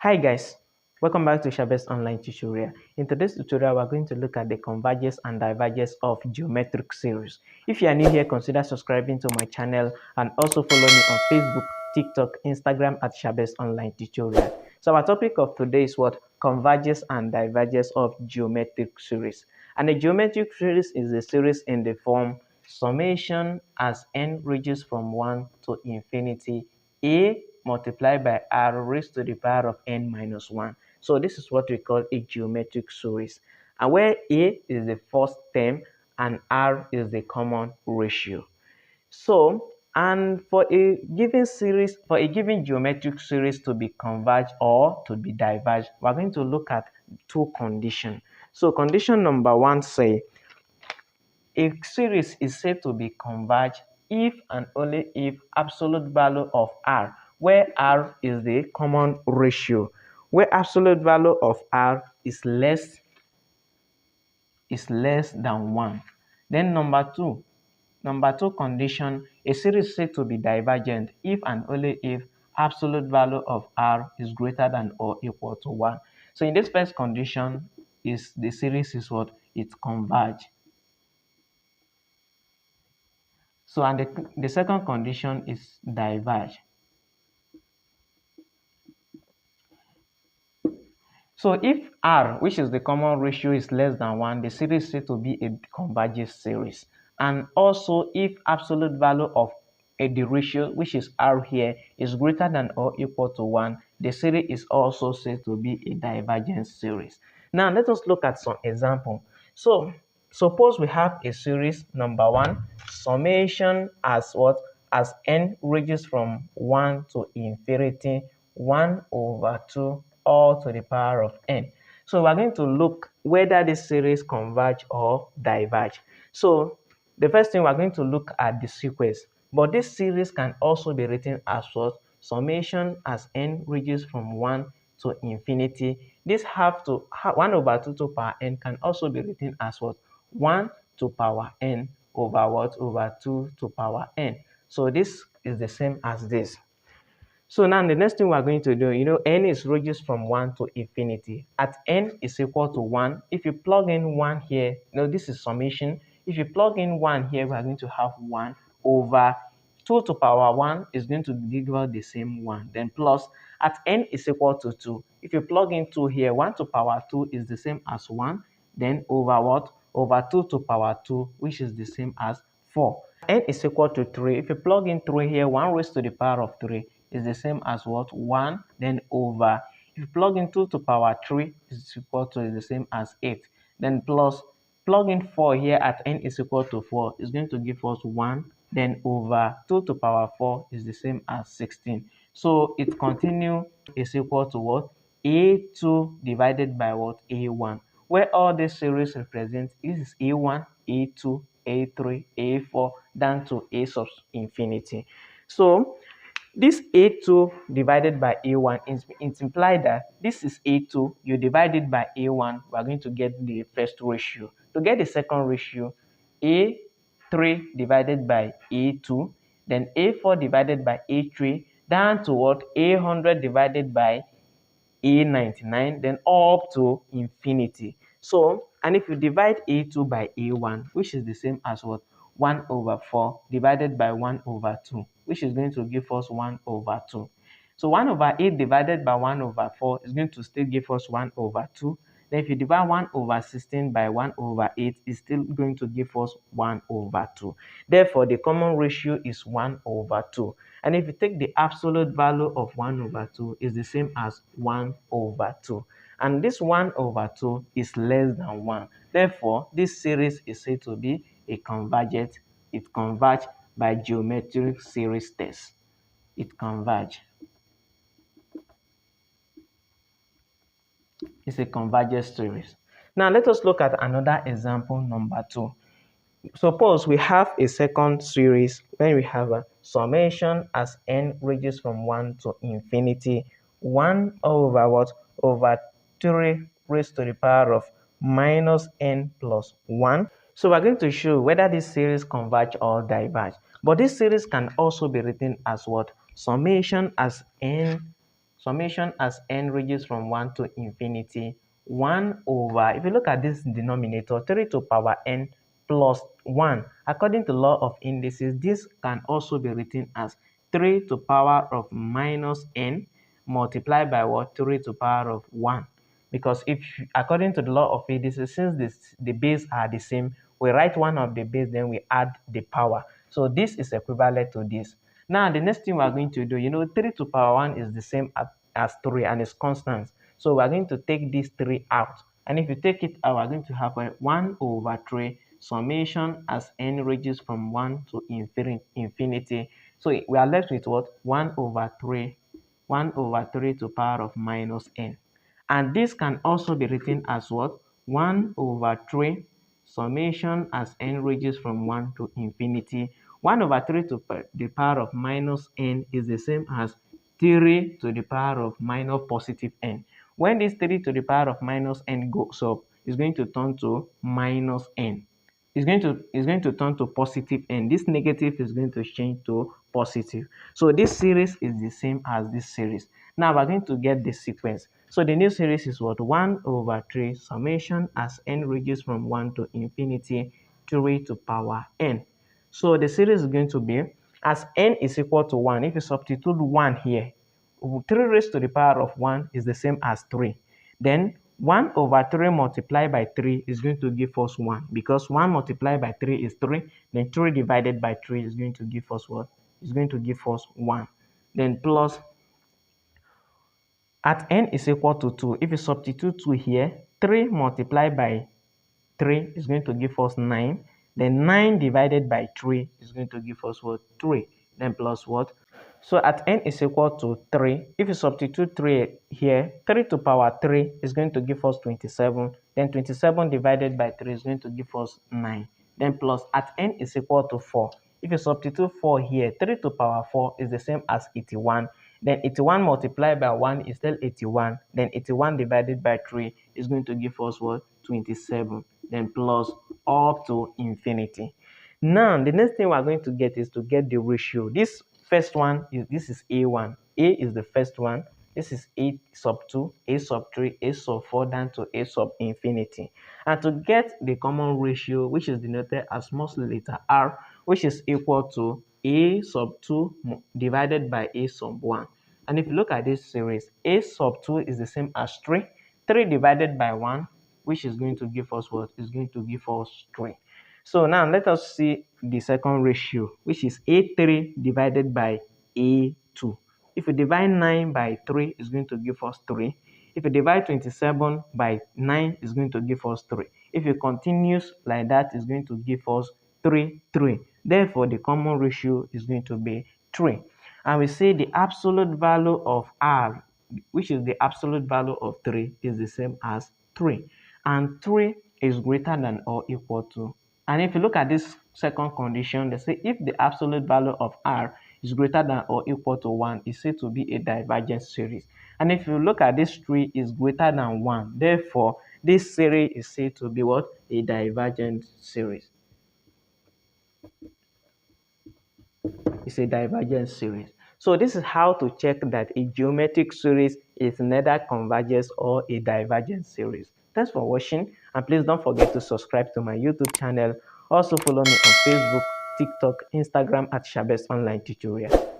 Hi guys, welcome back to Shabest online tutorial. In today's tutorial, we're going to look at the convergence and divergence of geometric series. If you are new here, consider subscribing to my channel and also follow me on Facebook, TikTok, Instagram at Shabest online tutorial. So our topic of today is what? Convergence and divergence of geometric series. And a geometric series is a series in the form summation as n reaches from 1 to infinity a multiplied by r raised to the power of n minus 1. So this is what we call a geometric series. And where a is the first term and r is the common ratio. So, and for a given series, for a given geometric series to be converged or to be diverged, we're going to look at two conditions. So condition number one say a series is said to be converged if and only if absolute value of r, where r is the common ratio, where absolute value of r is less than 1. Then number two condition, a series is said to be divergent if and only if absolute value of r is greater than or equal to 1. So in this first condition, is the series is what? It converge. So, and the second condition is diverge. So, if R, which is the common ratio, is less than 1, the series is said to be a convergent series. And also, if absolute value of the ratio, which is R here, is greater than or equal to 1, the series is also said to be a divergent series. Now, let us look at some example. So, suppose we have a series, number 1, summation as what? As n ranges from 1 to infinity, 1 over 2 all to the power of n. So we're going to look whether this series converge or diverge. So the first thing, we're going to look at the sequence. But this series can also be written as what? Summation as n ranges from 1 to infinity. This 1 over 2 to power n can also be written as what? 1 to power n over what? Over 2 to power n. So this is the same as this. So now the next thing we're going to do, n is ranges from 1 to infinity. At n is equal to 1, if you plug in 1 here, this is summation. If you plug in 1 here, we're going to have 1 over 2 to power 1 is going to give us the same 1. Then plus, at n is equal to 2. If you plug in 2 here, 1 to power 2 is the same as 1. Then over what? Over 2 to power 2, which is the same as 4. N is equal to 3. If you plug in 3 here, 1 raised to the power of 3 is the same as what? 1, then over. If you plug in 2 to power 3 is equal to the same as 8. Then plus, plug in 4 here at n is equal to 4 is going to give us 1, then over 2 to power 4 is the same as 16. So it continue is equal to what? A2 divided by what? A1. Where all this series represent is A1, A2, A3, A4 down to A sub infinity. So this A2 divided by A1 it implies that this is A2, you divide it by A1, we are going to get the first ratio. To get the second ratio, A3 divided by A2, then A4 divided by A3, down to what? A100 divided by A99, then up to infinity. So, and if you divide A2 by A1, which is the same as what? 1 over 4 divided by 1 over 2, which is going to give us 1 over 2. So 1 over 8 divided by 1 over 4 is going to still give us 1 over 2. Then if you divide 1 over 16 by 1 over 8, it's still going to give us 1 over 2. Therefore, the common ratio is 1 over 2. And if you take the absolute value of 1 over 2 is the same as 1 over 2. And this 1 over 2 is less than 1. Therefore, this series is said to be a convergent. It converges by geometric series test. It converges. It's a convergent series. Now let us look at another example, number 2. Suppose we have a second series when we have a summation as n ranges from 1 to infinity, 1 over what? Over 3 raised to the power of minus n plus 1. So we're going to show whether this series converge or diverge. But this series can also be written as what? Summation as n summation as n ranges from 1 to infinity, 1 over, if you look at this denominator, 3 to power n plus 1. According to law of indices, this can also be written as 3 to power of minus n multiplied by what? 3 to power of 1. Because if, according to the law of indices, since the base are the same, we write one of the base, then we add the power. So this is equivalent to this. Now, the next thing we are going to do, 3 to power 1 is the same as 3 and it's constant. So we are going to take this 3 out. And if you take it out, we are going to have 1 over 3 summation as n ranges from 1 to infinity. So we are left with what? 1 over 3, 1 over 3 to power of minus n. And this can also be written as what? 1 over 3 summation as n ranges from 1 to infinity. 1 over 3 to the power of minus n is the same as 3 to the power of minus positive n. When this 3 to the power of minus n goes up, it's going to turn to minus n. It's going to turn to positive n. This negative is going to change to positive. So this series is the same as this series. Now we're going to get the sequence. So the new series is what? 1 over 3 summation as n ranges from 1 to infinity, 3 to power n. So the series is going to be, as n is equal to 1, if you substitute 1 here, 3 raised to the power of 1 is the same as 3. Then 1 over 3 multiplied by 3 is going to give us 1, because 1 multiplied by 3 is 3. Then 3 divided by 3 is going to give us what? It's going to give us 1. Then plus, at n is equal to 2, if you substitute 2 here, 3 multiplied by 3 is going to give us 9. Then 9 divided by 3 is going to give us what? 3. Then plus what? So at n is equal to 3. If you substitute 3 here, 3 to power 3 is going to give us 27. Then 27 divided by 3 is going to give us 9. Then plus, at n is equal to 4. If you substitute 4 here, 3 to power 4 is the same as 81. Then 81 multiplied by 1 is still 81. Then 81 divided by 3 is going to give us what? 27. Then plus up to infinity. Now, the next thing we're going to get is to get the ratio. This first one is A1. A is the first one. This is A sub 2, A sub 3, A sub 4, down to A sub infinity. And to get the common ratio, which is denoted as small letter r, which is equal to A sub 2 divided by A sub 1. And if you look at this series, A sub 2 is the same as 3. 3 divided by 1, which is going to give us what? Is going to give us 3. So now let us see the second ratio, which is A3 divided by A2. If you divide 9 by 3, it's going to give us 3. If you divide 27 by 9, it's going to give us 3. If it continues like that, it's going to give us 3, 3. Therefore, the common ratio is going to be 3. And we say the absolute value of R, which is the absolute value of 3, is the same as 3. And 3 is greater than or equal to. And if you look at this second condition, they say if the absolute value of R is greater than or equal to 1, it's said to be a divergent series. And if you look at this 3 is greater than 1, therefore this series is said to be what? A divergent series. It's a divergent series. So this is how to check that a geometric series is neither convergence or a divergent series. Thanks for watching, and please don't forget to subscribe to my YouTube channel. Also follow me on Facebook, TikTok, Instagram at Shabest Online Tutorial.